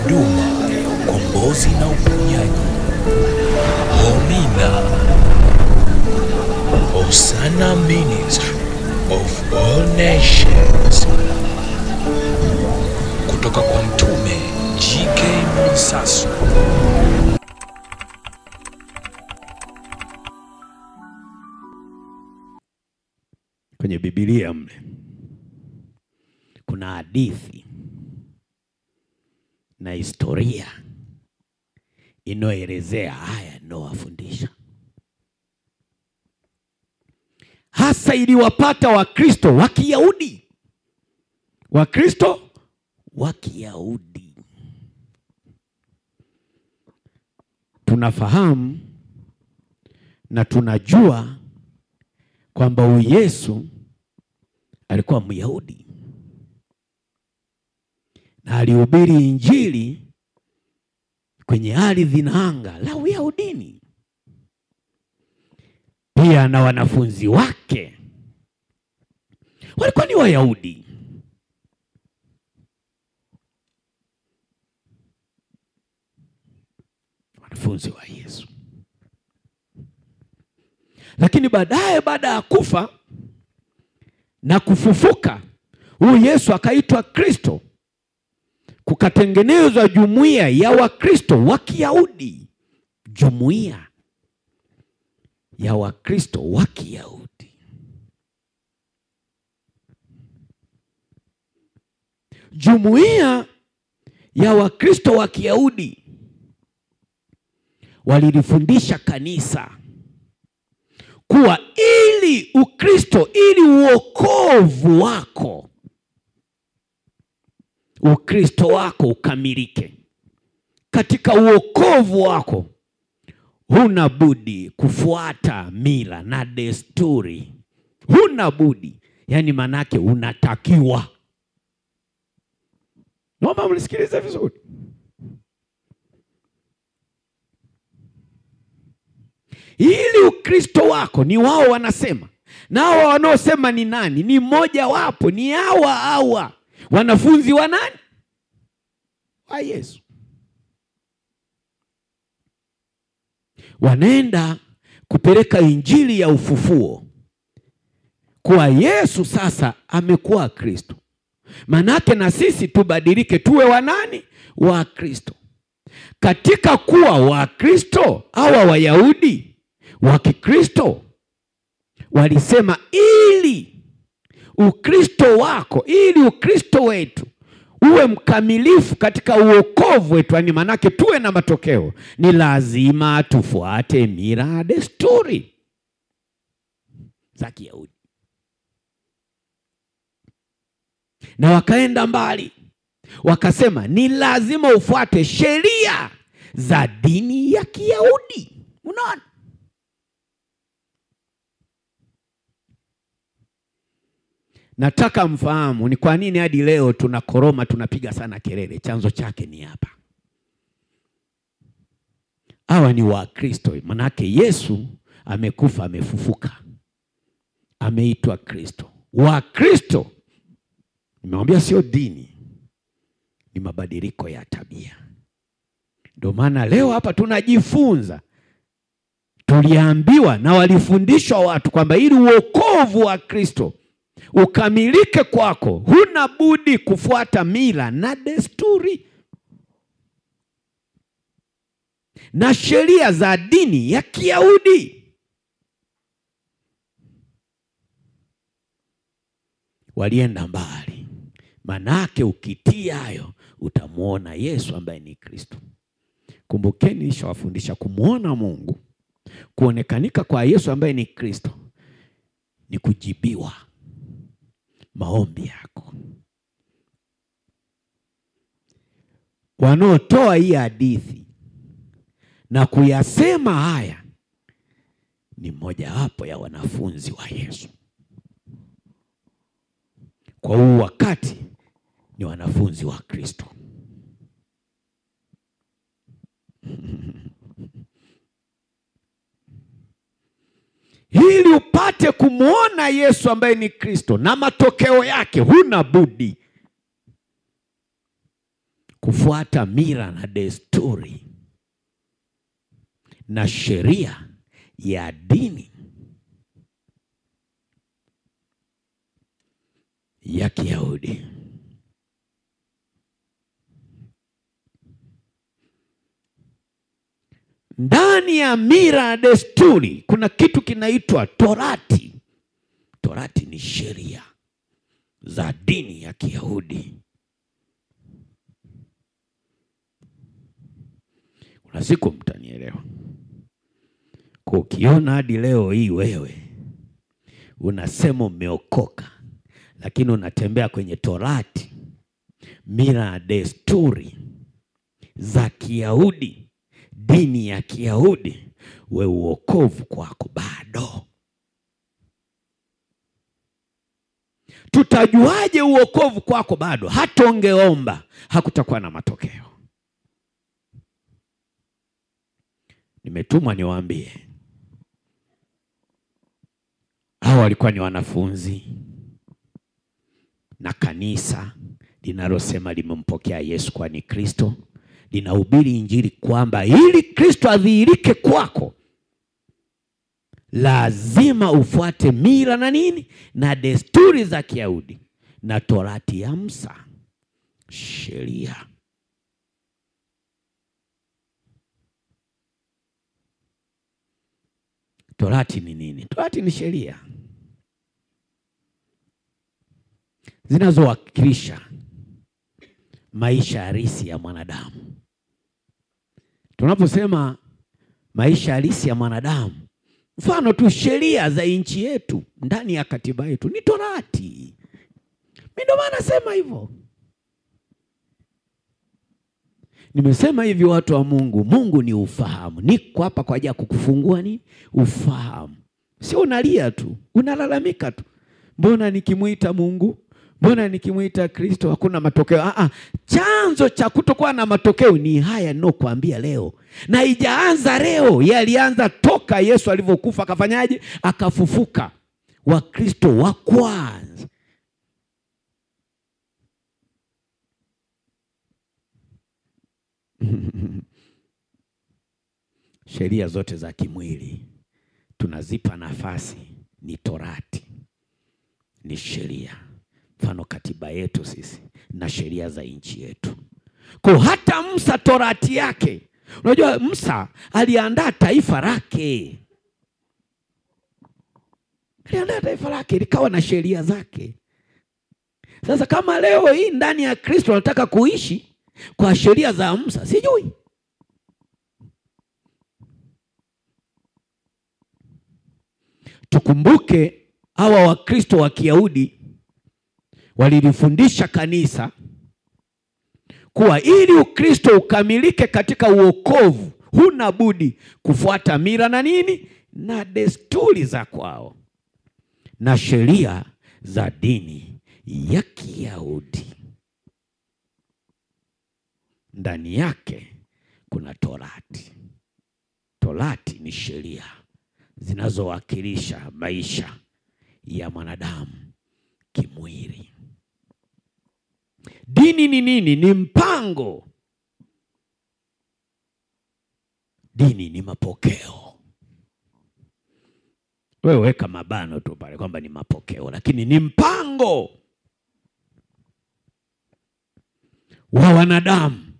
huduma ya ukombozi na uponyaji. Homina Hosanna Ministry of All Nations, kutoka kwa Mtume G.K. Mwansasu. Kwenye Biblia mle kuna hadithi na historia inayoelezea haya ninayowafundisha. Hasa iliwapata Wakristo wa Kiyahudi. Wakristo wa Kiyahudi. Tunafahamu na tunajua kwamba huyu Yesu alikuwa Myahudi na alihubiri Injili kwenye ardhi na anga la Uyahudini. Pia na wanafunzi wake walikuwa ni Wayahudi. Wanafunzi wa Yesu. Lakini baadaye, baada ya kufa na kufufuka, huyu Yesu akaitwa Kristo. Kukatengenezwa jumuiya ya Wakristo wa Kiyahudi. Jumuiya ya Wakristo wa Kiyahudi. Jumuiya ya Wakristo wa Kiyahudi walilifundisha kanisa kuwa ili Ukristo, ili uokovu wako, Ukristo wako ukamilike, katika uokovu wako huna budi kufuata mila na desturi. Huna budi, yani manake unatakiwa. Naomba mnisikilize vizuri. Ili Ukristo wako, ni wao wanasema. Na hawa wanaosema ni nani? Ni mmoja wapo, ni hawa wanafunzi wa nani? Wa Yesu. Wanaenda kupeleka Injili ya ufufuo kwa Yesu. Sasa amekuwa Kristo, manake na sisi tubadilike tuwe wa nani? Wa Kristo. Katika kuwa wa Kristo, hawa Wayahudi wa Kikristo walisema ili Ukristo wako, ili Ukristo wetu uwe mkamilifu katika uokovu wetu, yani manake tuwe na matokeo, ni lazima tufuate mila na desturi za Kiyahudi. Na wakaenda mbali, wakasema ni lazima ufuate sheria za dini ya Kiyahudi. Unaona? Nataka mfahamu ni kwa nini hadi leo tunakoroma, tunapiga sana kelele. Chanzo chake ni hapa. Hawa ni Wakristo, manake Yesu amekufa, amefufuka, ameitwa Kristo. Wakristo, nimewambia sio dini, ni mabadiliko ya tabia. Ndio maana leo hapa tunajifunza. Tuliambiwa na walifundishwa watu kwamba ili uokovu wa Kristo ukamilike kwako, huna budi kufuata mila na desturi na sheria za dini ya Kiyahudi. Walienda mbali, manake ukitia hayo utamuona Yesu ambaye ni Kristo. Kumbukeni nilishawafundisha, kumuona Mungu, kuonekanika kwa Yesu ambaye ni Kristo, ni kujibiwa maombi yako. Wanaotoa hii hadithi na kuyasema haya ni mmoja wapo ya wanafunzi wa Yesu. Kwa huu wakati ni wanafunzi wa Kristo. Ili upate kumuona Yesu ambaye ni Kristo na matokeo yake, huna budi kufuata mila na desturi na sheria ya dini ya Kiyahudi. Ndani ya mila na desturi kuna kitu kinaitwa Torati. Torati ni sheria za dini ya Kiyahudi. Kuna siku mtanielewa. Kwa ukiona hadi leo hii wewe unasema umeokoka, lakini unatembea kwenye Torati, mila na desturi za Kiyahudi, dini ya Kiyahudi, we uokovu kwako bado. Tutajuaje uokovu kwako bado? Hata ungeomba hakutakuwa na matokeo. Nimetumwa niwaambie, hao walikuwa ni wanafunzi na kanisa linalosema limempokea Yesu kwa ni Kristo, linahubiri injili kwamba ili Kristo adhihirike kwako lazima ufuate mila na nini na desturi za Kiyahudi na Torati ya Musa, sheria. Torati ni nini? Torati ni sheria zinazowakilisha maisha halisi ya mwanadamu. Tunaposema maisha halisi ya mwanadamu, mfano tu sheria za nchi yetu ndani ya katiba yetu ni Torati. Mimi ndio maana nasema hivyo. Nimesema hivi, watu wa Mungu, Mungu ni ufahamu. Niko hapa kwa ajili ya kukufungua nini? Ufahamu. Sio unalia tu, unalalamika tu. Mbona nikimuita Mungu, mbona nikimuita Kristo hakuna matokeo? Chanzo cha kutokuwa na matokeo ni haya ninayokuambia leo. Na haijaanza leo, yalianza toka Yesu alivyokufa akafanyaje? Akafufuka. Wakristo wa kwanza sheria zote za kimwili tunazipa nafasi, ni Torati, ni sheria. Mfano katiba yetu sisi na sheria za nchi yetu. Kwa hata Musa Torati yake, unajua Musa aliandaa taifa lake. Aliandaa taifa lake likawa na sheria zake. Sasa kama leo hii ndani ya Kristo anataka kuishi kwa sheria za Musa, sijui. Tukumbuke hawa Wakristo wa Kiyahudi walilifundisha kanisa kuwa ili Ukristo ukamilike katika uokovu, huna budi kufuata mila na nini na desturi za kwao na sheria za dini ya Kiyahudi. Ndani yake kuna Torati. Torati ni sheria zinazowakilisha maisha ya mwanadamu kimwili. Dini ni nini? Ni mpango. Dini ni mapokeo. Wewe weka mabano tu pale kwamba ni mapokeo, lakini ni mpango wa wanadamu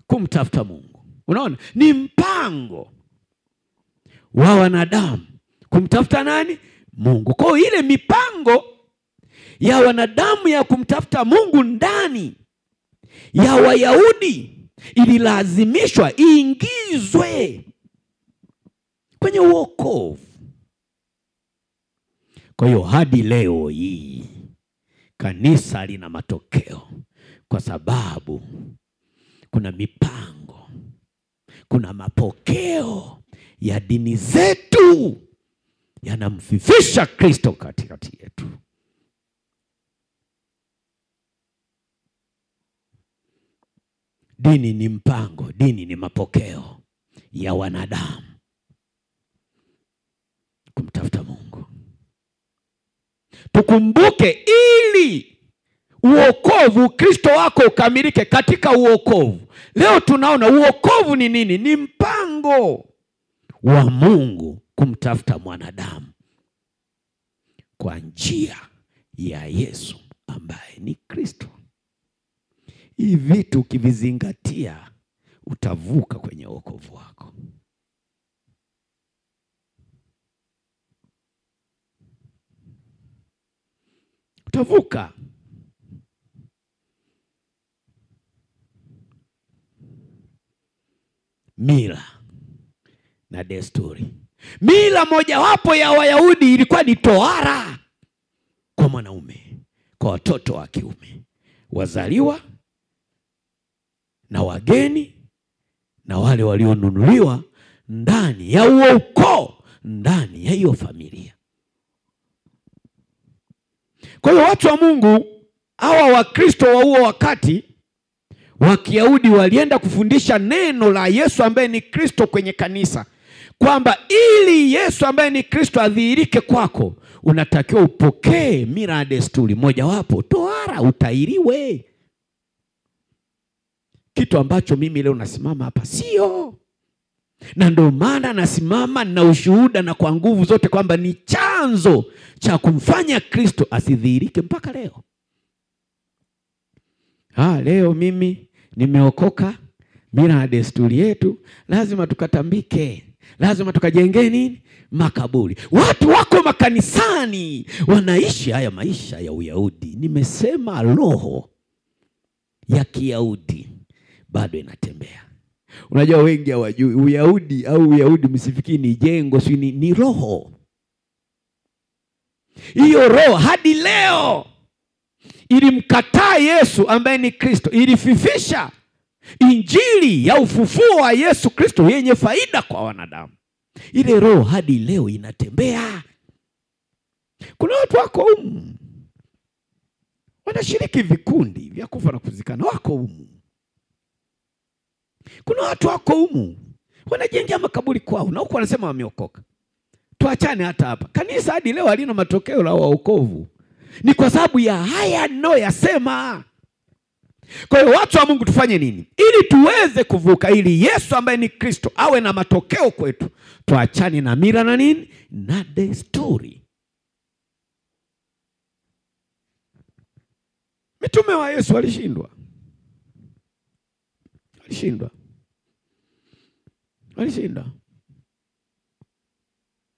kumtafuta Mungu. Unaona? Ni mpango wa wanadamu kumtafuta nani? Mungu. Kwa ile mipango ya wanadamu ya kumtafuta Mungu ndani ya Wayahudi ililazimishwa iingizwe kwenye uokovu. Kwa hiyo hadi leo hii kanisa lina matokeo kwa sababu kuna mipango, kuna mapokeo ya dini zetu yanamfifisha Kristo katikati yetu. Dini ni mpango, dini ni mapokeo ya wanadamu kumtafuta Mungu. Tukumbuke ili uokovu, Kristo wako ukamilike katika uokovu. Leo tunaona uokovu ni nini? Ni mpango wa Mungu kumtafuta mwanadamu kwa njia ya Yesu ambaye ni Kristo. Hivi vitu ukivizingatia utavuka kwenye wokovu wako. Utavuka. Mila na desturi. Mila mojawapo ya Wayahudi ilikuwa ni tohara kwa mwanaume, kwa watoto wa kiume, wazaliwa na wageni na wale walionunuliwa ndani ya huo ukoo, ndani ya hiyo familia. Kwa hiyo watu wa Mungu hawa Wakristo wa huo wakati wa Kiyahudi walienda kufundisha neno la Yesu ambaye ni Kristo kwenye kanisa, kwamba ili Yesu ambaye ni Kristo adhihirike kwako, unatakiwa upokee mila na desturi, mojawapo tohara, utairiwe. Kitu ambacho mimi leo nasimama hapa sio. Na ndio maana nasimama na ushuhuda na kwa nguvu zote kwamba ni chanzo cha kumfanya Kristo asidhihirike mpaka leo. Leo mimi nimeokoka, mila na desturi yetu lazima tukatambike, lazima tukajenge nini? Makaburi. Watu wako makanisani wanaishi haya maisha ya Uyahudi. Nimesema roho ya Kiyahudi bado inatembea. Unajua wengi hawajui Uyahudi au Uyahudi, msifikiri ni jengo, ni roho. Hiyo roho hadi leo ilimkataa Yesu ambaye ni Kristo, ilififisha injili ya ufufuo wa Yesu Kristo yenye faida kwa wanadamu. Ile roho hadi leo inatembea. Kuna watu wako humu wanashiriki vikundi vya kufa na kuzikana, wako humu. Kuna watu wako humu wanajengea makaburi kwao na huko wanasema wameokoka. Tuachane hata hapa. Kanisa hadi leo halina matokeo la wokovu. Ni kwa sababu ya haya yasema. Kwa hiyo watu wa Mungu tufanye nini? Ili tuweze kuvuka, ili Yesu ambaye ni Kristo awe na matokeo kwetu, tuachane na mila na nini? Na desturi. Mitume wa Yesu walishindwa.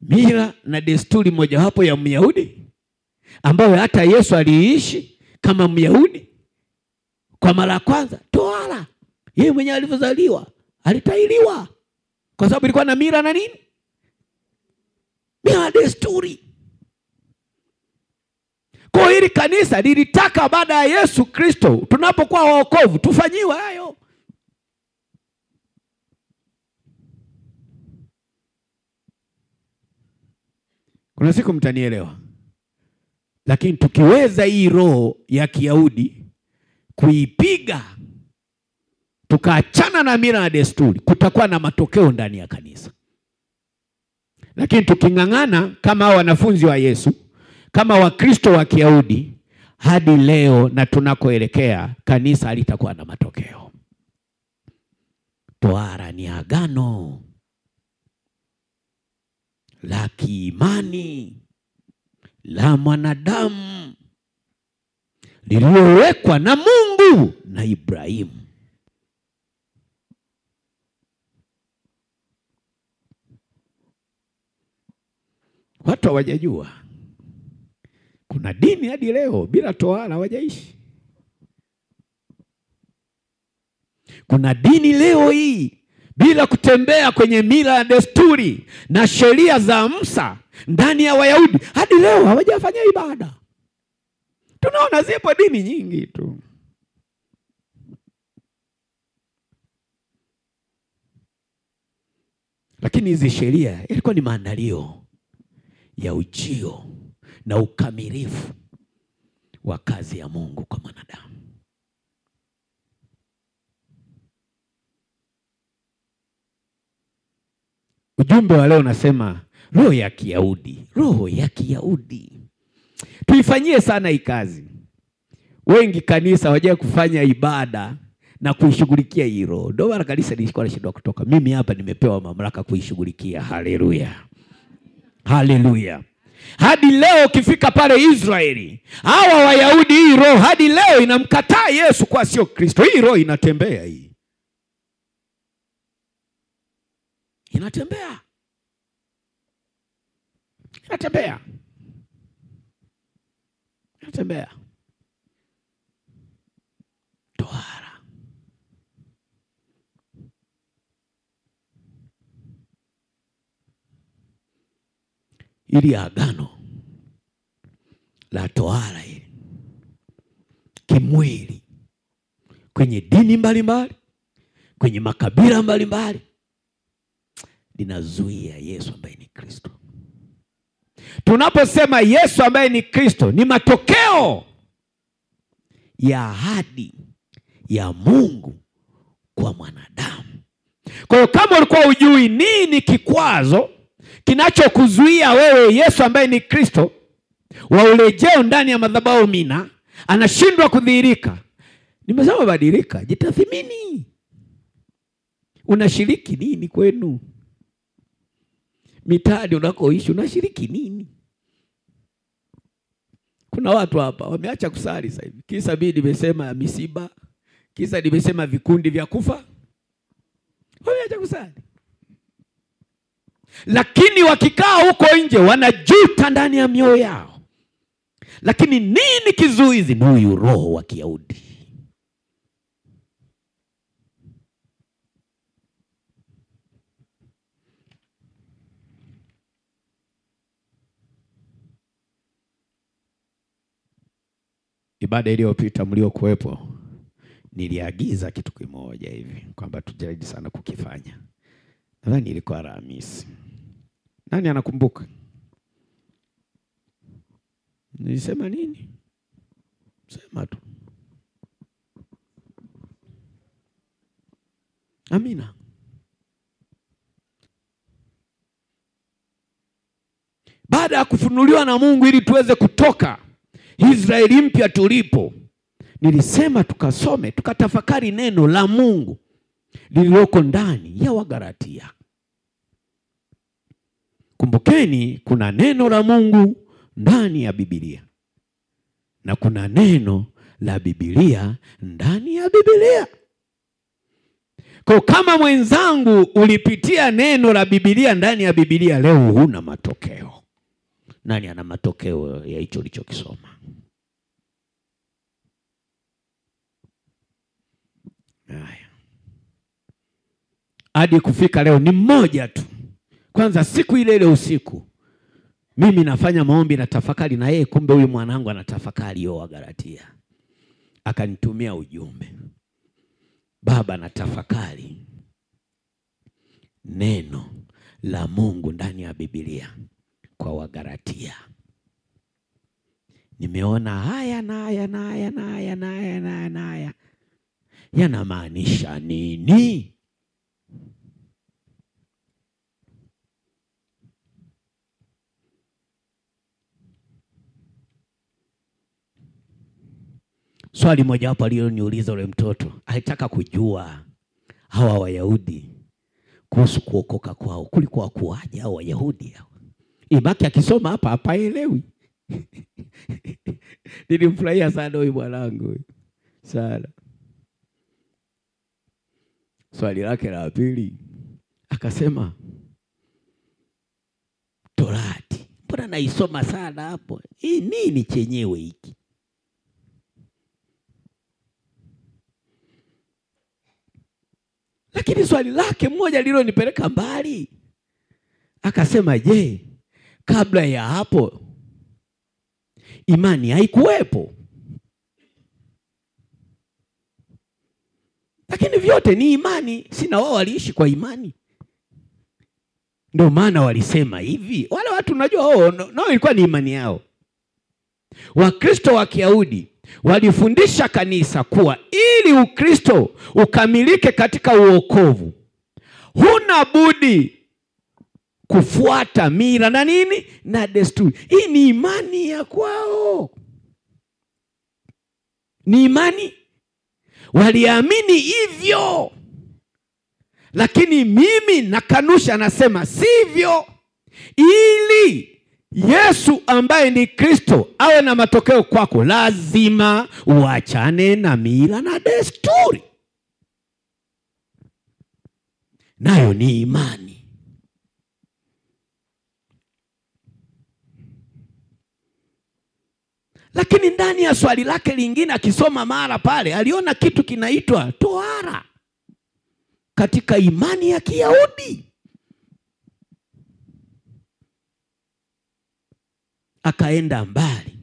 Mila na desturi mojawapo ya Myahudi ambayo hata Yesu aliishi kama Myahudi kwa mara ya kwanza, tohara. Yeye mwenyewe alivyozaliwa alitahiriwa kwa sababu ilikuwa na mila na nini? Mila na desturi. Kwa hili kanisa lilitaka baada ya Yesu Kristo tunapokuwa waokovu tufanyiwe hayo. Kuna siku mtanielewa. Lakini tukiweza hii roho ya Kiyahudi kuipiga, tukaachana na mila na desturi, kutakuwa na matokeo ndani ya kanisa. Lakini tuking'ang'ana kama wanafunzi wa Yesu, kama Wakristo wa Kiyahudi, hadi leo na tunakoelekea, kanisa halitakuwa na matokeo. Tohara ni agano la kiimani la mwanadamu lililowekwa na Mungu na Ibrahimu. Watu hawajajua kuna dini hadi leo bila tohara hawajaishi. Kuna dini leo hii bila kutembea kwenye mila na desturi na sheria za Musa ndani ya Wayahudi, hadi leo hawajafanya ibada. Tunaona zipo dini nyingi tu. Lakini hizi sheria ilikuwa ni maandalio ya ujio na ukamilifu wa kazi ya Mungu kwa mwanadamu. Ujumbe wa leo nasema roho ya Kiyahudi, roho ya Kiyahudi. Tuifanyie sana hii kazi. wengi kanisa waje kufanya ibada na kuishughulikia hilo. Ndio maana kanisa lilikuwa linashindwa kutoka. Mimi hapa nimepewa mamlaka kuishughulikia. Haleluya. Haleluya. Hadi leo ukifika pale Israeli, hawa Wayahudi, hii roho hadi leo inamkataa Yesu kwa sio Kristo. Hii roho inatembea hii. Inatembea. Inatembea. Inatembea. Tohara. Ili agano la tohara hili kimwili kwenye dini mbalimbali, kwenye makabila mbalimbali, linazuia Yesu ambaye ni Kristo. Tunaposema Yesu ambaye ni Kristo, ni matokeo ya ahadi ya Mungu kwa mwanadamu. Kwa hiyo kama ulikuwa hujui nini kikwazo kinachokuzuia wewe Yesu ambaye ni Kristo wa urejeo ndani ya madhabahu Mina, anashindwa kudhihirika, nimesema badilika, jitathimini. Unashiriki nini kwenu? Mitaani unakoishi unashiriki nini? Kuna watu hapa wameacha kusali sasa hivi. Kisa mimi nimesema misiba, kisa nimesema vikundi vya kufa, wameacha kusali. Lakini wakikaa huko nje wanajuta ndani ya mioyo yao. Lakini nini kizuizi? Ni huyu roho wa Kiyahudi. Ibada iliyopita mliokuwepo, niliagiza kitu kimoja hivi kwamba tujaribu sana kukifanya. Nadhani ilikuwa Alhamisi. Nani anakumbuka? Nilisema nini? Sema tu. Amina. Baada ya kufunuliwa na Mungu ili tuweze kutoka Israeli mpya tulipo, nilisema tukasome, tukatafakari neno la Mungu lililoko ndani ya Wagalatia. Kumbukeni, kuna neno la Mungu ndani ya Biblia na kuna neno la Biblia ndani ya Biblia. Kwa kama mwenzangu ulipitia neno la Biblia ndani ya Biblia, leo huna matokeo. Nani ana matokeo ya hicho ulichokisoma? Haya. Hadi kufika leo ni mmoja tu. Kwanza siku ile ile usiku, mimi nafanya maombi na tafakari na yeye, kumbe huyu mwanangu anatafakari yo Wagalatia. Akanitumia ujumbe. Baba, natafakari neno la Mungu ndani ya Biblia kwa Wagalatia. Nimeona haya na haya na haya na haya na haya na haya na haya. Yanamaanisha nini? Swali moja hapo aliloniuliza yule mtoto, alitaka kujua hawa Wayahudi kuhusu kuokoka kwao kulikuwa kuaje hao Wayahudi hao. Ibaki akisoma hapa hapaelewi. Nilimfurahia sana huyu mwanangu sana. Swali lake la pili akasema, Torati, mbona naisoma sana hapo? Hii nini chenyewe hiki? Lakini swali lake mmoja lililonipeleka mbali, akasema, je, kabla ya hapo imani haikuwepo? Lakini vyote ni imani, sina wao waliishi kwa imani. Ndio maana walisema hivi. Wale watu unajua no ilikuwa ni imani yao. Wakristo wa Kiyahudi walifundisha kanisa kuwa ili Ukristo ukamilike katika uokovu, huna budi kufuata mila na nini na desturi. Hii ni imani ya kwao. Ni imani. Waliamini hivyo. Lakini mimi nakanusha, nasema sivyo. Ili Yesu ambaye ni Kristo awe na matokeo kwako, lazima uachane na mila na desturi. Nayo ni imani. Lakini ndani ya swali lake lingine akisoma mara pale, aliona kitu kinaitwa tohara katika imani ya Kiyahudi. Akaenda mbali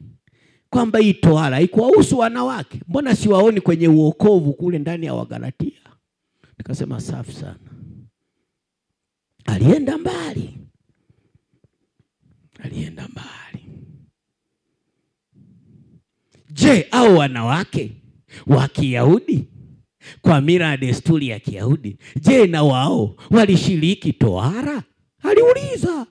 kwamba hii tohara haikuwahusu wanawake. Mbona siwaoni kwenye uokovu kule ndani ya Wagalatia? Nikasema safi sana. Alienda mbali. Alienda mbali. Je, au wanawake wa Kiyahudi kwa mila na desturi ya Kiyahudi, je, na wao walishiriki tohara? Aliuliza.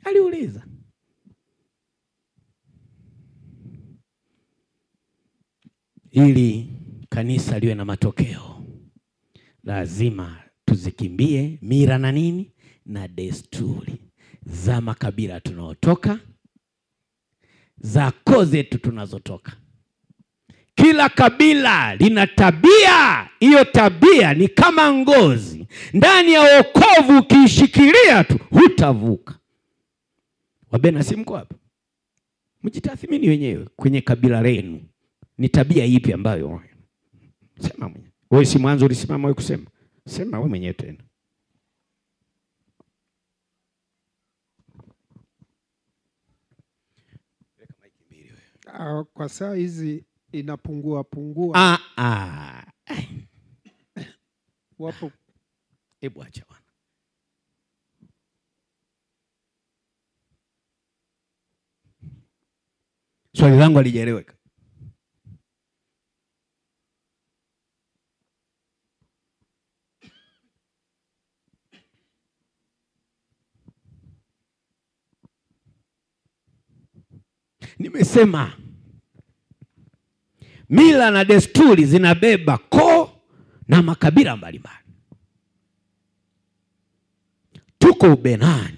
Aliuliza. Ili kanisa liwe na matokeo, lazima tuzikimbie mila na nini na desturi za makabila tunaotoka, za koo zetu tunazotoka. Kila kabila lina tabia. Hiyo tabia ni kama ngozi. Ndani ya wokovu ukiishikilia tu hutavuka. Wabena si mko hapa? Mjitathmini wenyewe kwenye kabila lenu. Ni tabia ipi ambayo? Sema mwenyewe. Wewe si mwanzo ulisimama wewe kusema. Sema wewe mwenyewe tena. Kwa saa hizi inapungua. Wapo. Hebu acha bwana. Swali langu halijaeleweka. Nimesema mila na desturi zinabeba koo na makabila mbalimbali. Tuko ubenani.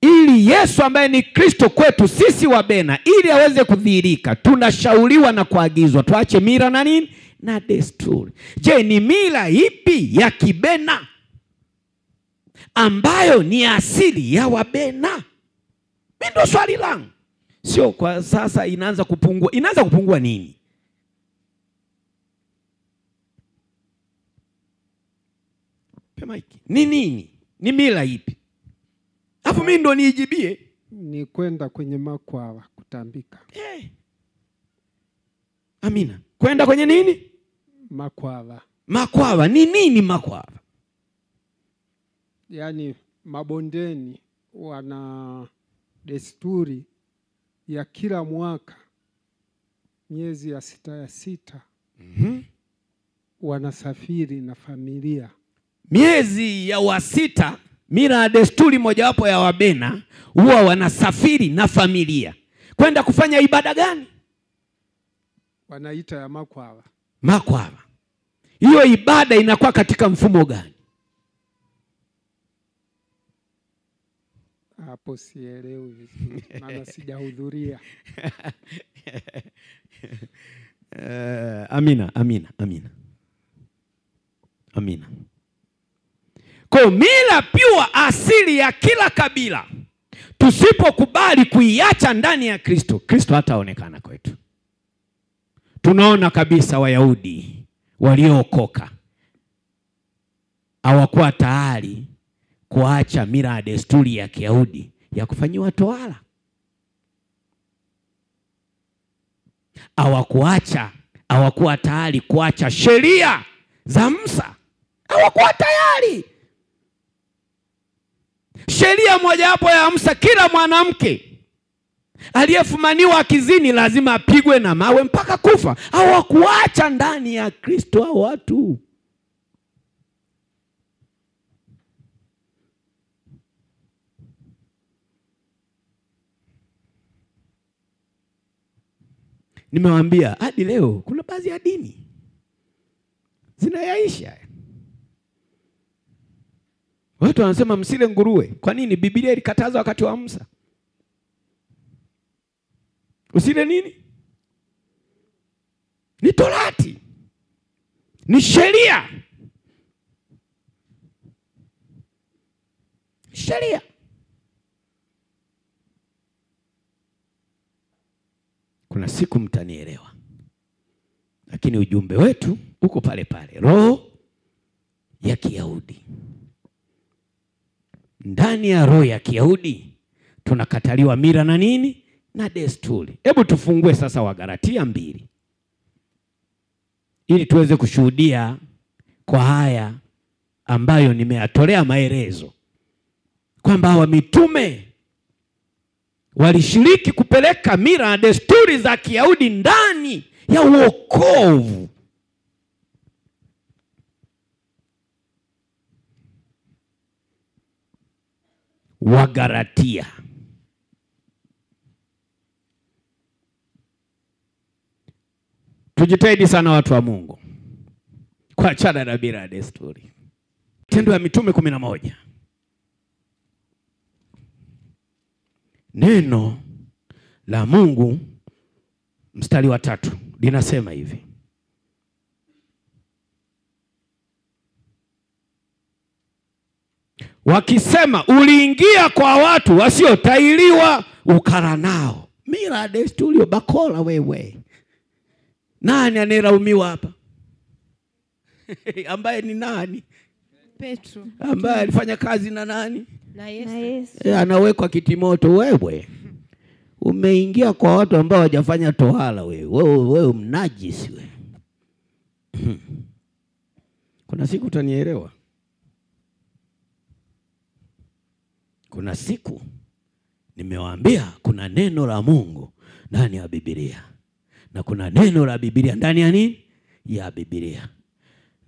Ili Yesu ambaye ni Kristo kwetu sisi wabena, ili aweze kudhihirika, tunashauriwa na kuagizwa tuache mila na nini na desturi. Je, ni mila ipi ya kibena ambayo ni asili ya wabena? Mimi ndo swali langu. Sio kwa sasa inaanza kupungua. Inaanza kupungua nini? Pemaiki. Ni nini? Ni mila ipi? Hapo mimi ndo niijibie. Ni kwenda kwenye makwawa kutambika. Amina. Kwenda kwenye nini? Makwawa. Makwawa. Ni nini makwawa? Yaani mabondeni wana desturi ya kila mwaka miezi ya sita wanasafiri na familia. Miezi ya wasita, mila na desturi mojawapo ya wabena huwa wanasafiri na familia. Kwenda kufanya ibada gani? Wanaita ya makwawa. Makwawa. Hiyo ibada inakuwa katika mfumo gani? Hapo sielewi vizuri. Maana sijahudhuria. Amina. Kwa mila pure asili ya kila kabila, tusipokubali kuiacha ndani ya Kristo, Kristo hataonekana kwetu. Tunaona kabisa Wayahudi waliookoka hawakuwa tayari kuacha mila na desturi ya Kiyahudi ya kufanyiwa tohara. Hawakuwa tayari kuacha sheria za Musa. Hawakuwa tayari. Sheria mojawapo ya Musa, kila mwanamke aliyefumaniwa akizini lazima apigwe na mawe mpaka kufa. Hawakuacha ndani ya Kristo hao watu. Nimewaambia hadi leo kuna baadhi ya dini zinayaisha. Watu wanasema msile nguruwe. Kwa nini? Biblia ilikataza wakati wa Musa. Usile nini? Ni Torati. Ni sheria. Sheria. Kuna siku mtanielewa. Lakini ujumbe wetu uko pale pale. Roho ya Kiyahudi. Ndani ya roho ya Kiyahudi tunakataliwa mila na nini? Na desturi. Hebu tufungue sasa Wagalatia 2. Ili tuweze kushuhudia kwa haya ambayo nimeyatolea maelezo. Kwamba hawa mitume walishiriki kupeleka mila na desturi za Kiyahudi ndani ya wokovu. Wagalatia. Tujitahidi sana watu wa Mungu kuachana na mila na desturi. Matendo ya Mitume 11. Neno la Mungu mstari wa 3 linasema hivi. Wakisema uliingia kwa watu wasiotahiriwa ukala nao. Mila desturi bakora wewe. Nani anelaumiwa hapa? Ambaye ni nani? Petro. Ambaye alifanya kazi na nani? Na Yesu. Anawekwa kitimoto wewe. Umeingia kwa watu ambao hawajafanya tohara wewe mnajisi wewe. Kuna siku utanielewa. Kuna siku nimewaambia kuna neno la Mungu ndani ya Biblia. Na kuna neno la Biblia ndani ya nini? Ya Biblia.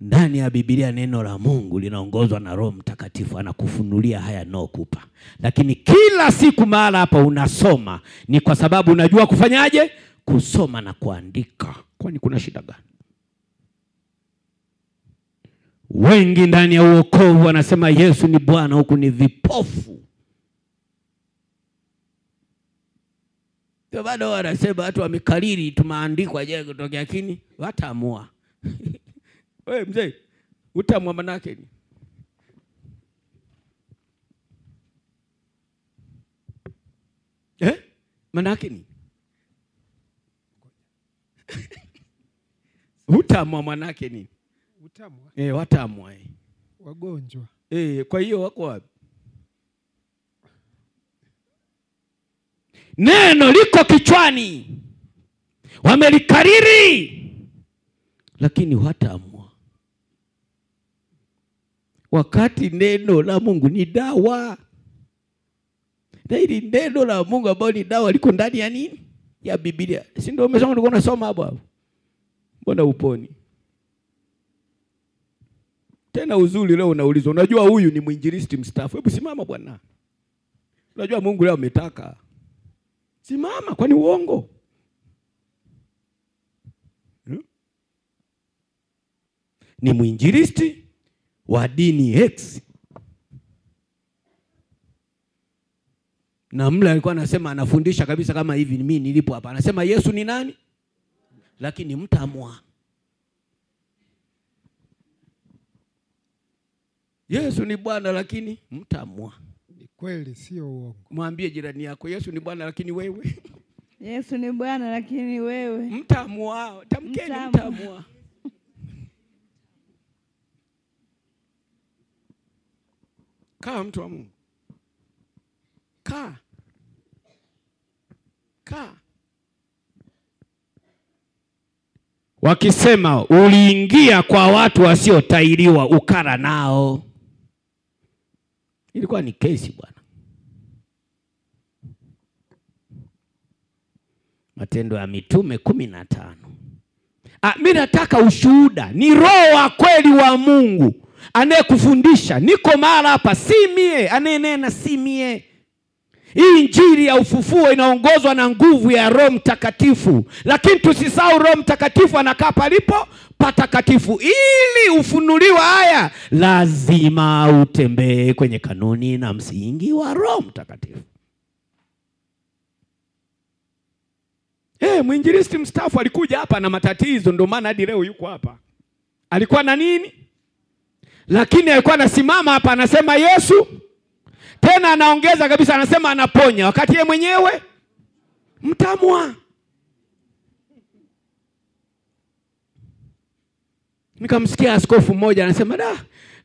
Ndani ya Biblia neno la Mungu linaongozwa na Roho Mtakatifu, anakufunulia haya naokupa. Lakini kila siku mahala hapa unasoma ni kwa sababu unajua kufanyaje? Kusoma na kuandika. Kwani kuna shida gani? Wengi ndani ya wokovu wanasema Yesu ni Bwana, huku ni vipofu. Ndio bado wanasema watu wamekariri tumaandikwa je kutokea kini? Wataamua. Wewe mzee, utaamua manake ni? Manake ni? Utaamua manake ni? Utamwa. Wataamua. Wagonjwa. Kwa hiyo wako wapi? Neno liko kichwani. Wamelikariri. Lakini wataamua. Wakati neno la Mungu ni dawa. Na hili neno la Mungu ambalo ni dawa liko ndani ya nini? Ya Biblia. Si ndio umesoma ulikuwa unasoma hapo? Mbona uponi? Tena uzuri leo unaulizwa, unajua huyu ni mwinjilisti mstaafu. Hebu simama bwana. Unajua Mungu leo ametaka. Simama, kwani uongo? Ni mwinjilisti wa dini X. Na mle alikuwa anasema, anafundisha kabisa kama hivi mimi nilipo hapa. Anasema Yesu ni nani? Lakini mtamwa. Yesu ni Bwana lakini mtamwa. Ni kweli, sio uongo. Mwambie jirani yako Yesu ni Bwana lakini wewe. Yesu ni Bwana lakini wewe. Mtamwa. Tamkeni mtamwa. Kaa mtu wa Mungu. Kaa. Wakisema uliingia kwa watu wasiotahiriwa ukala nao. Ilikuwa ni kesi bwana. Matendo ya Mitume 15. Mimi nataka ushuhuda. Ni Roho wa kweli wa Mungu anayekufundisha. Niko mahali hapa, si mie anayenena, si mie. Hii injili ya ufufuo inaongozwa na nguvu ya Roho Mtakatifu. Lakini tusisahau Roho Mtakatifu anakaa palipo patakatifu. Ili ufunuliwe haya, lazima utembee kwenye kanuni na msingi wa Roho Mtakatifu. Mwinjilisti mstaafu alikuja hapa na matatizo, ndio maana hadi leo yuko hapa. Alikuwa na nini? Lakini alikuwa anasimama hapa anasema Yesu. Tena anaongeza kabisa, anasema anaponya, wakati yeye mwenyewe mtamwa. Nikamsikia askofu mmoja anasema,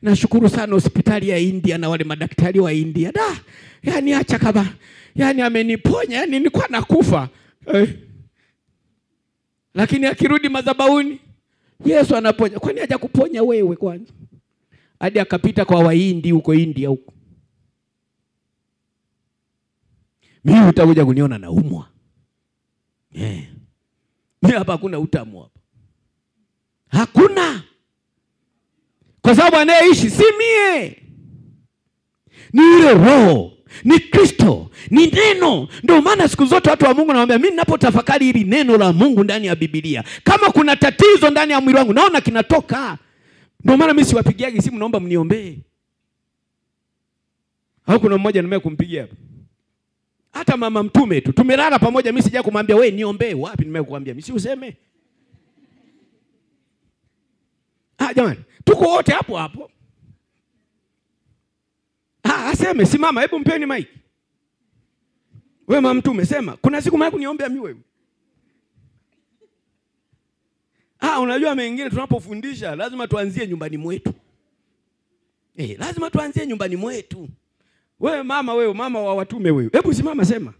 nashukuru sana hospitali ya India na wale madaktari wa India. Yani acha kama, yani ameniponya, yani nilikuwa nakufa. Lakini akirudi madhabahuni, Yesu anaponya. Kwani haja kuponya wewe kwanza? Hadi akapita kwa Wahindi huko India huko. Mimi utakuja kuniona naumwa. Mimi hapa hakuna utamu hapa. Hakuna. Kwa sababu anayeishi si mie. Ni ile Roho, ni Kristo, ni neno. Ndio maana siku zote watu wa Mungu nawaambia, mimi ninapotafakari hili neno la Mungu ndani ya Biblia, kama kuna tatizo ndani ya mwili wangu naona kinatoka. Ndio maana mimi siwapigiagi simu naomba mniombee. Au kuna mmoja nimewahi kumpigia hapa. Hata mama mtume tu, tumelala pamoja, mimi sija kumwambia wewe niombee. Wapi nimewahi kukuambia? Mimi si useme. Jamani, tuko wote hapo hapo. Aseme simama, hebu mpeni mic. Wewe mama mtume sema, kuna siku mimi kuniombea mimi wewe. Unajua mengine tunapofundisha lazima tuanzie nyumbani mwetu. Lazima tuanzie nyumbani mwetu. Wewe mama wa watume wewe. Hebu simama sema.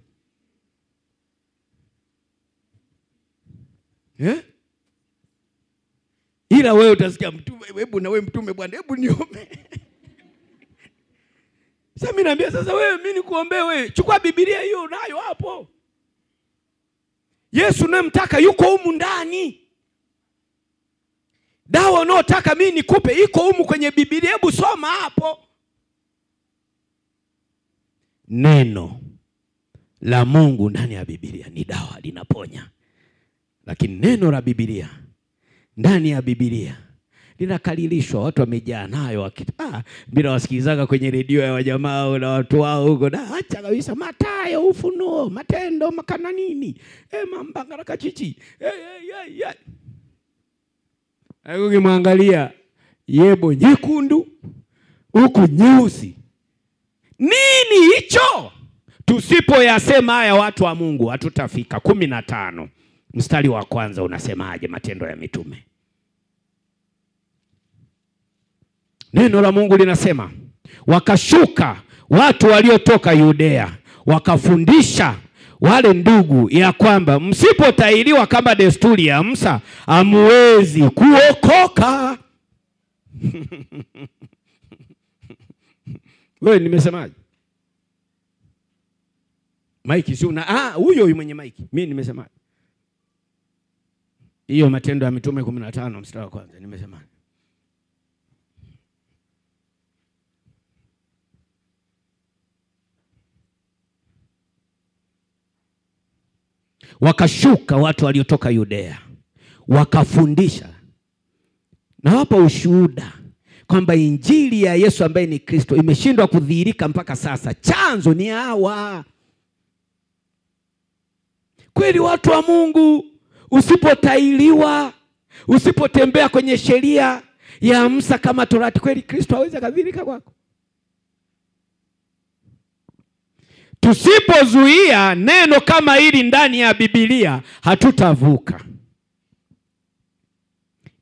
Ila wewe utasikia mtume, hebu na wewe mtume bwana, hebu niombe. Sasa mimi naambia sasa wewe mimi nikuombee wewe. Chukua Biblia hiyo nayo hapo. Yesu unayemtaka yuko humu ndani. Dawa unaotaka mimi nikupe iko humu kwenye Biblia, hebu soma hapo. Neno la Mungu ndani ya Biblia ni dawa, linaponya. Lakini neno la Biblia ndani ya Biblia linakalilishwa, watu wamejaa nayo bila wasikilizaga kwenye redio ya wajamaa na watu wao huko. Acha kabisa Mathayo, Ufunuo, Matendo, makana nini? Mambangara kachichi. Ukimwangalia yebo nyekundu, huku nyeusi. Nini hicho? Tusipoyasema haya watu wa Mungu hatutafika. 15 mstari wa kwanza unasemaje? Matendo ya Mitume. Neno la Mungu linasema, wakashuka watu waliotoka Yudea wakafundisha wale ndugu ya kwamba msipotahiriwa kama desturi ya Musa hamwezi kuokoka. Wewe nimesemaje? Mike si una huyo mwenye mike. Mimi nimesemaje? Hiyo Matendo ya Mitume 15 mstari wa kwanza nimesemaje? Wakashuka watu waliotoka Yudea wakafundisha. Na hapa ushuhuda kwamba injili ya Yesu ambaye ni Kristo imeshindwa kudhihirika mpaka sasa. Chanzo ni hawa. Kweli watu wa Mungu, usipotahiriwa, usipotembea kwenye sheria ya Musa kama Torati, kweli Kristo hawezi kadhihirika kwako. Tusipozuia neno kama hili ndani ya Biblia hatutavuka.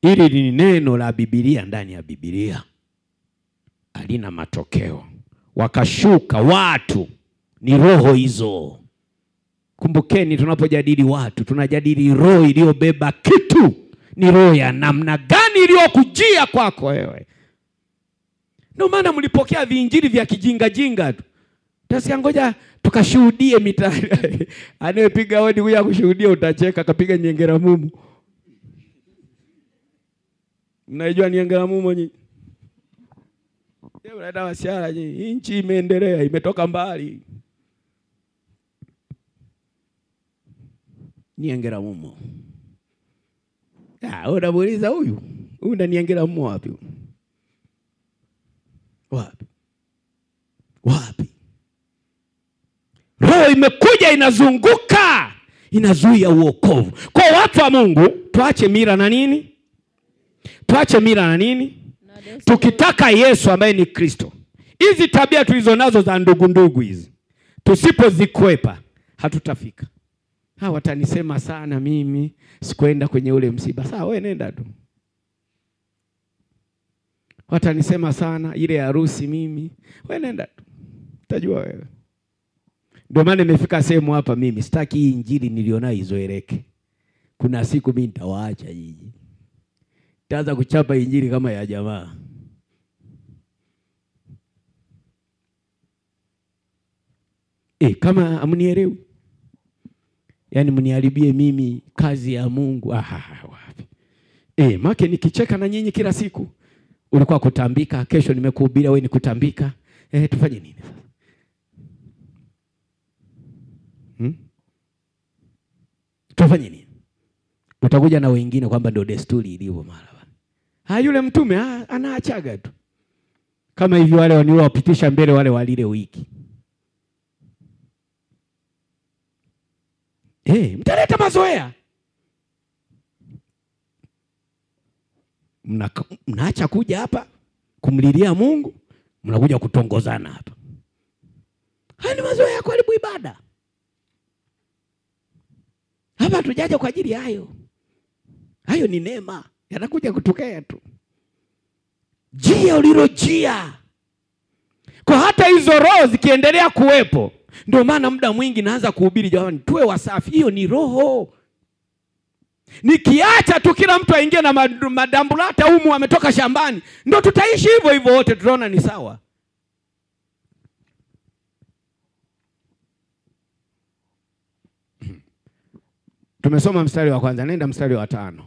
Hili ni neno la Biblia ndani ya Biblia, halina matokeo. Wakashuka watu, ni roho hizo. Kumbukeni, tunapojadili watu tunajadili roho iliyobeba kitu. Ni roho ya namna gani iliyokujia kwako wewe? Ndio maana mlipokea viinjili vya kijinga jinga tu. Tasikia ngoja tukashuhudie mitaani. Anayepiga hodi kuja kushuhudia utacheka, kapiga nyengera mumu. Mnajua nyengera mumu nyinyi? Yeye unataka wasiara nyinyi. Nchi imeendelea, imetoka mbali. niengera mumo. Unamuuliza huyu unaniengera mumo wapi? Wapi? Roho imekuja inazunguka, inazuia uokovu. Kwa watu wa Mungu, tuache mila na nini? Tuache mila na nini? Tukitaka Yesu ambaye ni Kristo. Hizi tabia tulizonazo za ndugu hizi, tusipozikwepa hatutafika. Watanisema sana mimi sikwenda kwenye ule msiba. Sawa, wewe nenda tu. Watanisema sana ile harusi mimi. Wewe nenda tu. Utajua wewe. Ndio maana nimefika sehemu hapa mimi sitaki hii injili nilionayo izoeleke. Kuna siku mimi nitawaacha nyinyi. Nitaanza kuchapa injili kama ya jamaa. Kama amnielewi. Yaani mniharibie mimi kazi ya Mungu. Wapi. Make nikicheka na nyinyi kila siku. Ulikuwa kutambika, kesho nimekuhubiria wewe ni kutambika. Tufanye nini sasa? Tufanye nini? Utakuja na wengine kwamba ndio desturi ilivyo mara. Yule mtume anaachaga tu. Kama hivi wale wanaowapitisha mbele wale walile wiki. Mtaleta mazoea. Mnaacha kuja hapa kumlilia Mungu, mnakuja kutongozana hapa. Haya ni mazoea ya kuharibu ibada. Hapa tujaje kwa ajili hayo. Hayo ni neema, yanakuja kutokea tu. Jia ulilojia. Kwa hata hizo roho zikiendelea kuwepo, ndio maana muda mwingi naanza kuhubiri jamani tuwe wasafi. Hiyo ni roho. Nikiacha tu kila mtu aingie na madambulata humu ametoka shambani, ndio tutaishi hivyo hivyo wote tunaona ni sawa. Tumesoma mstari wa kwanza, nenda mstari wa 5.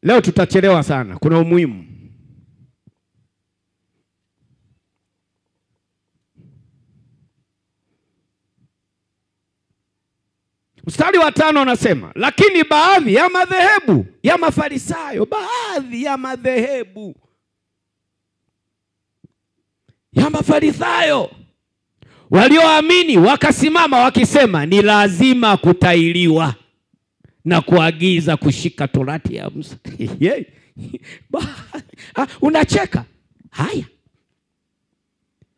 Leo tutachelewa sana, kuna umuhimu. Mstari wa 5 unasema, lakini baadhi ya madhehebu ya Mafarisayo, baadhi ya madhehebu ya Mafarisayo walioamini wakasimama wakisema ni lazima kutailiwa na kuagiza kushika torati ya Musa. Unacheka. Haya.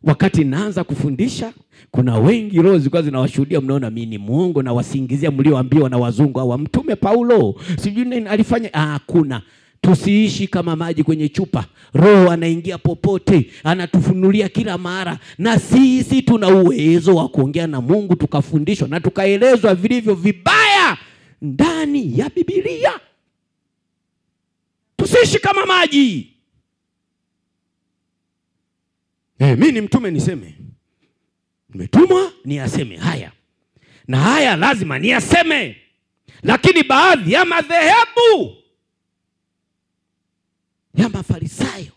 Wakati naanza kufundisha, kuna wengi roho zilikuwa zinawashuhudia, mnaona mimi ni muongo na wasingizia mlioambiwa na wazungu au mtume Paulo. Sijui nini alifanya. Hakuna. Tusiishi kama maji kwenye chupa. Roho anaingia popote, anatufunulia kila mara, na sisi tuna uwezo wa kuongea na Mungu tukafundishwa na tukaelezwa vilivyo vibaya ndani ya Biblia. Tusiishi kama maji. Mimi ni mtume niseme. Nimetumwa niyaseme haya. Na haya lazima niyaseme. Lakini baadhi ya madhehebu ya Mafarisayo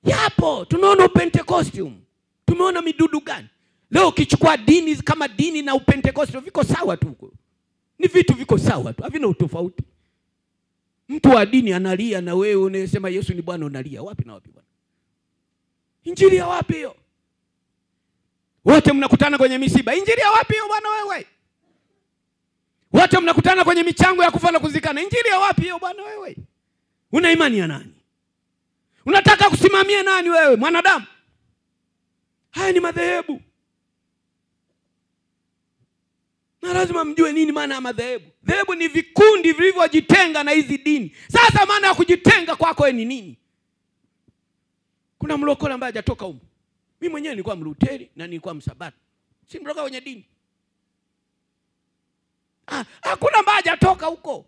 yapo. Tunaona Pentecostium. Tumeona midudu gani? Leo ukichukua dini kama dini na Pentecostium viko sawa tu huko. Ni vitu viko sawa tu, havina utofauti. Mtu wa dini analia na wewe unasema Yesu ni Bwana unalia. Wapi na wapi bwana? Injili ya wapi hiyo? Wote mnakutana kwenye misiba. Injili ya wapi hiyo bwana wewe? Wote mnakutana kwenye michango ya kufa na kuzikana. Injili ya wapi hiyo bwana wewe? Una imani ya nani? Unataka kusimamia nani wewe? Mwanadamu? Haya ni madhehebu. Na lazima mjue nini maana ya madhehebu. Dhehebu ni vikundi vilivyojitenga na hizi dini. Sasa maana ya kujitenga kwako ni nini? Kuna mlokole ambaye hajatoka huko. Mimi mwenyewe nilikuwa Mluteri na nilikuwa Msabato. Si mloka kwenye dini. Hakuna ambaye hajatoka huko.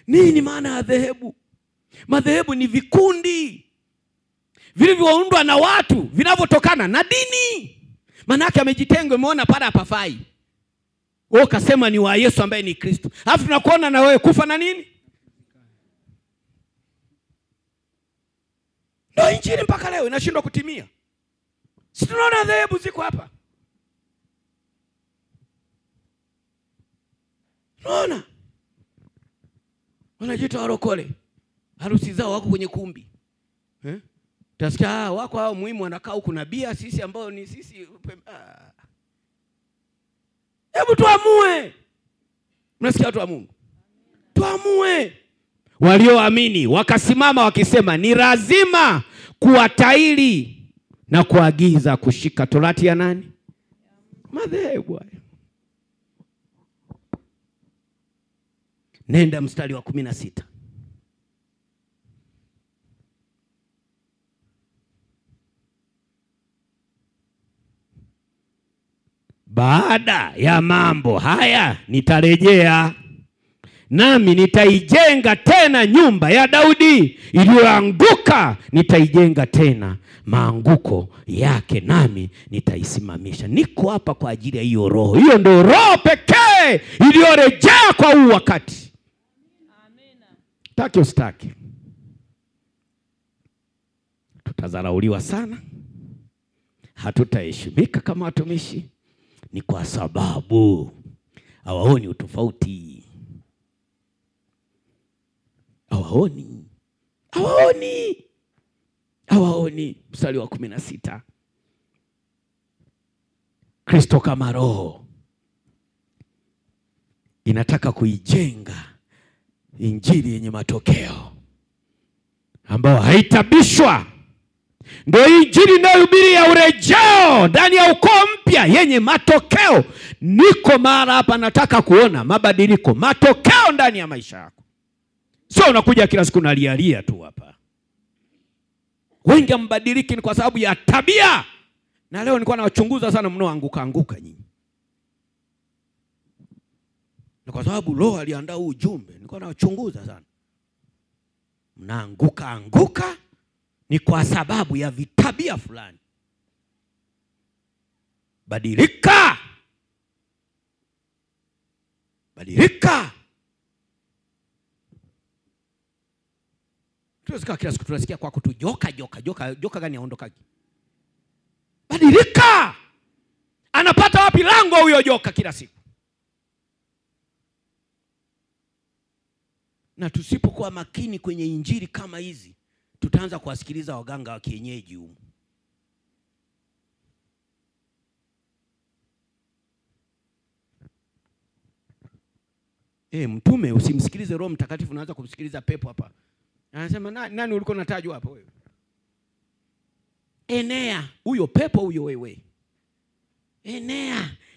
Nini maana ya dhehebu? Madhehebu ni vikundi vilivyoundwa na watu vinavyotokana na dini. Maana yake amejitenga, umeona pale hapafai. Wewe ukasema ni wa Yesu ambaye ni Kristo. Alafu tunakuona na wewe kufa na nini? Ndio injili mpaka leo inashindwa kutimia. Si tunaona dhehebu ziko hapa. Unaona? Wanajiita warokole. Harusi zao wako kwenye kumbi. Utasikia wako hao muhimu wanakaa huku na bia, sisi ambao ni sisi. Hebu tuamue. Mnasikia watu wa Mungu? Tuamue. Walioamini wakasimama wakisema ni lazima kuwataili na kuagiza kushika torati ya nani? Madhehebu. Nenda mstari wa 16. Baada ya mambo haya nitarejea, nami nitaijenga tena nyumba ya Daudi iliyoanguka, nitaijenga tena maanguko yake, nami nitaisimamisha. Niko hapa kwa ajili ya hiyo roho. Hiyo ndio roho pekee iliyorejea kwa huu wakati. Amina. Taki usitaki, tutadharauliwa sana, hatutaheshimika kama watumishi. Ni kwa sababu hawaoni utofauti. Hawaoni. Mstari wa 16. Kristo kama roho inataka kuijenga injili yenye matokeo ambayo haitabishwa. Ndio injili inayohubiri ya urejeo ndani ya ukoo mpya yenye matokeo. Niko mara hapa nataka kuona mabadiliko, matokeo ndani ya maisha yako. Sio unakuja kila siku unalialia tu hapa. Wengi mbadiliki ni kwa sababu ya tabia. Na leo nilikuwa nawachunguza sana mnaoanguka nyinyi. Na kwa sababu roho aliandaa huu ujumbe, nilikuwa nawachunguza sana. Mnaanguka ni kwa sababu ya vitabia fulani. Badilika. Tunasikia kila siku, tunasikia kwako tu joka gani aondokaje? Badilika. Anapata wapi lango huyo joka kila siku? Na tusipokuwa makini kwenye injili kama hizi, tutaanza kuwasikiliza waganga wa kienyeji huko. Mtume usimsikilize Roho Mtakatifu, unaanza kumsikiliza pepo hapa. Anasema nani ulikuwa unatajwa hapo wewe? Enea, huyo pepo huyo wewe.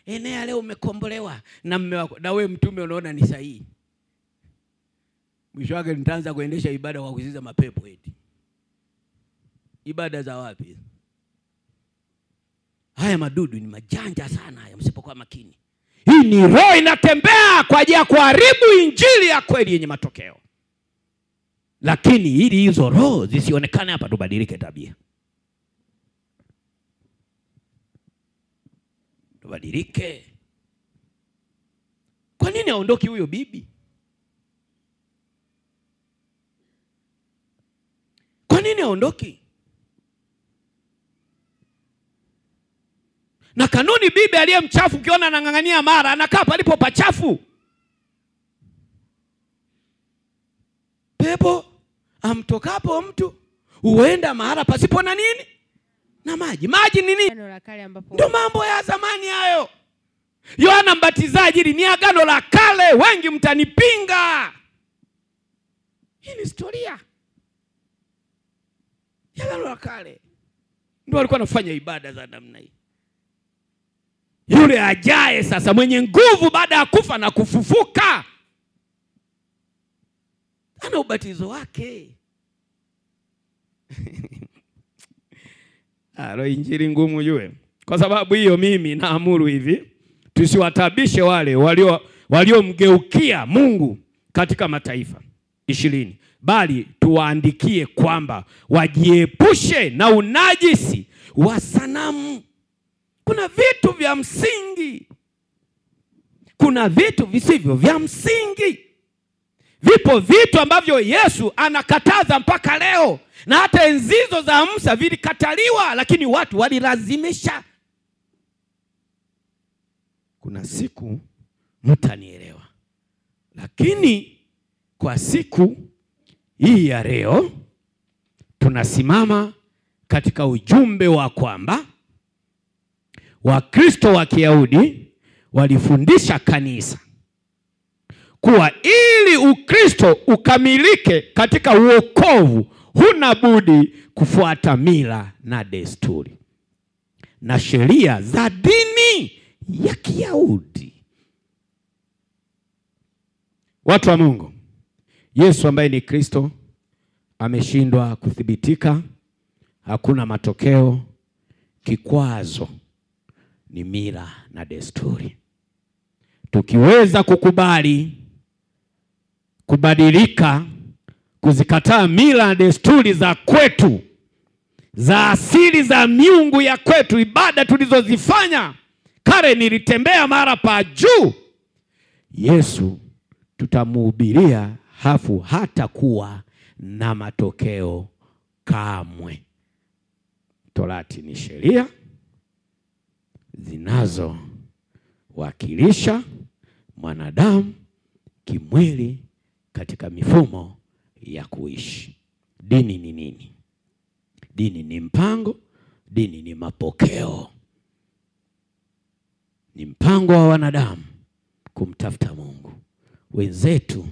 Enea leo umekombolewa na wewe mtume unaona ni sahihi. Mwisho wake nitaanza kuendesha ibada kwa kuziza mapepo eti. Ibada za wapi? Haya madudu ni majanja sana haya, msipokuwa makini. Hii ni roho inatembea kwa ajili ya kuharibu injili ya kweli yenye matokeo. Lakini ili hizo roho zisionekane hapa, tubadilike tabia. Tubadilike. Kwa nini aondoki huyo bibi? Kwa nini aondoki? Na kanuni, bibi aliye mchafu ukiona anang'ang'ania mara, anakaa palipo pachafu. Pepo amtokapo mtu huenda mahali pasipo na nini? Na maji. Maji ni nini? Agano la kale ambapo ndio mambo ya zamani hayo. Yohana Mbatizaji ni agano la kale, wengi mtanipinga. Hii ni historia ya agano la kale. Ndio walikuwa wanafanya ibada za namna hii. Yule ajaye sasa mwenye nguvu baada ya kufa na kufufuka, ana ubatizo wake. Alo, injili ngumu jue. Kwa sababu hiyo mimi naamuru hivi, tusiwatabishe wale waliomgeukia Mungu katika mataifa 20, bali tuwaandikie kwamba wajiepushe na unajisi wa sanamu. Kuna vitu vya msingi, kuna vitu visivyo vya msingi. Vipo vitu ambavyo Yesu anakataza mpaka leo, na hata enzizo za Musa vilikataliwa, lakini watu walilazimisha. Kuna siku mtanielewa. Lakini kwa siku hii ya leo tunasimama katika ujumbe wa kwamba Wakristo wa Kiyahudi walifundisha kanisa kuwa ili Ukristo ukamilike katika uokovu, huna budi kufuata mila na desturi na sheria za dini ya Kiyahudi. Watu wa Mungu, Yesu ambaye ni Kristo ameshindwa kuthibitika, hakuna matokeo. Kikwazo ni mila na desturi. Tukiweza kukubali kubadilika, kuzikataa mila na desturi za kwetu, za asili za miungu ya kwetu, ibada tulizozifanya kale, nilitembea mara pa juu, Yesu tutamhubiria hafu hata kuwa na matokeo kamwe. Torati ni sheria zinazowakilisha mwanadamu kimwili katika mifumo ya kuishi. Dini ni nini? Dini ni mpango, dini ni mapokeo. Ni mpango wa wanadamu kumtafuta Mungu. Wenzetu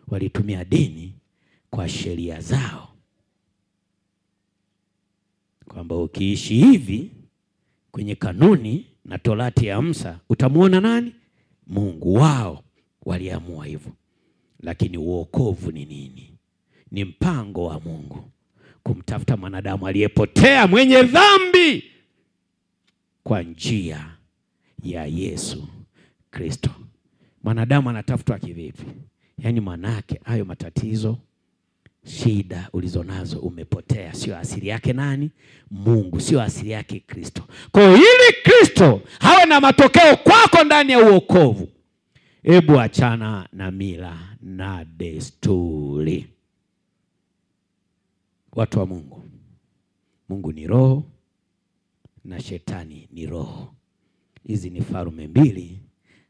walitumia dini kwa sheria zao, kwamba ukiishi hivi kwenye kanuni na Torati ya Musa utamuona nani? Mungu wao. Waliamua hivyo. Lakini uokovu ni nini? Ni mpango wa Mungu kumtafuta mwanadamu aliyepotea, mwenye dhambi, kwa njia ya Yesu Kristo. Mwanadamu anatafutwa kivipi? Yaani manake hayo matatizo, shida ulizonazo, umepotea, sio asili yake nani? Mungu, sio asili yake Kristo. Kwa hiyo ili Kristo hawe na matokeo kwako ndani ya uokovu, hebu achana na mila na desturi. Watu wa Mungu, Mungu ni roho na shetani ni roho. Hizi ni falme mbili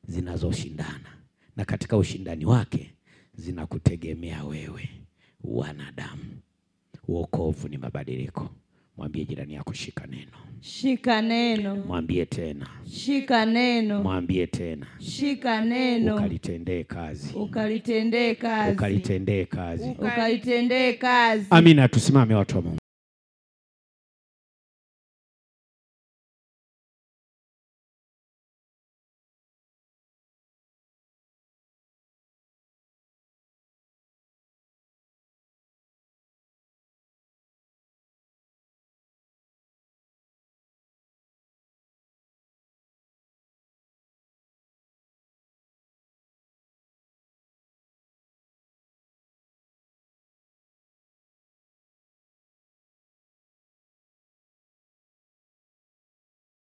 zinazoshindana, na katika ushindani wake zinakutegemea wewe wanadamu. Uokovu ni mabadiliko. Mwambie jirani yako, shika neno. Shika neno. Mwambie tena. Shika neno. Mwambie tena. Shika neno. Ukalitendee kazi. Ukalitendee kazi. Ukalitendee kazi. Ukalitendee kazi. Amina. Tusimame watu wa Mungu.